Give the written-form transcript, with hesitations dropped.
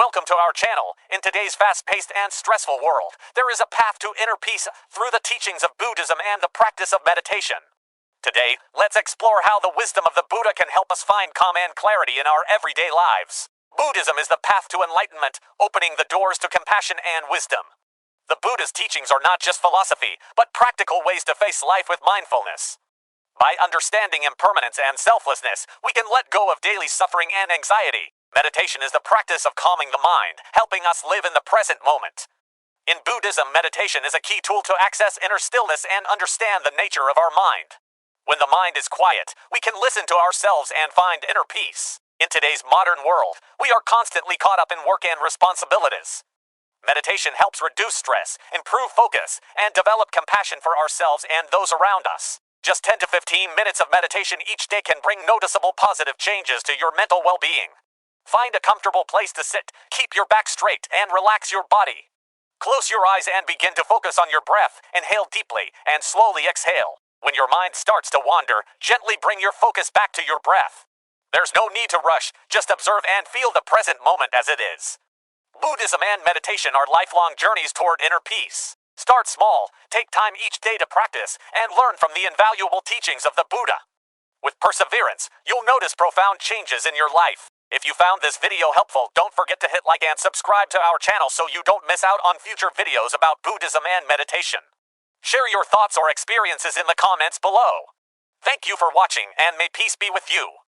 welcome to our channel. In today's fast-paced and stressful world, there is a path to inner peace through the teachings of Buddhism and the practice of meditation. Today, let's explore how the wisdom of the Buddha can help us find calm and clarity in our everyday lives. Buddhism is the path to enlightenment, opening the doors to compassion and wisdom. The Buddha's teachings are not just philosophy, but practical ways to face life with mindfulness. By understanding impermanence and selflessness, we can let go of daily suffering and anxiety. Meditation is the practice of calming the mind, helping us live in the present moment. In Buddhism, meditation is a key tool to access inner stillness and understand the nature of our mind. When the mind is quiet, we can listen to ourselves and find inner peace. In today's modern world, we are constantly caught up in work and responsibilities. Meditation helps reduce stress, improve focus, and develop compassion for ourselves and those around us. Just 10 to 15 minutes of meditation each day can bring noticeable positive changes to your mental well-being. Find a comfortable place to sit, keep your back straight, and relax your body. Close your eyes and begin to focus on your breath. Inhale deeply and slowly exhale. When your mind starts to wander, gently bring your focus back to your breath. There's no need to rush, just observe and feel the present moment as it is. Buddhism and meditation are lifelong journeys toward inner peace. Start small, take time each day to practice, and learn from the invaluable teachings of the Buddha. With perseverance, you'll notice profound changes in your life. If you found this video helpful, don't forget to hit like and subscribe to our channel so you don't miss out on future videos about Buddhism and meditation. Share your thoughts or experiences in the comments below. Thank you for watching, and may peace be with you.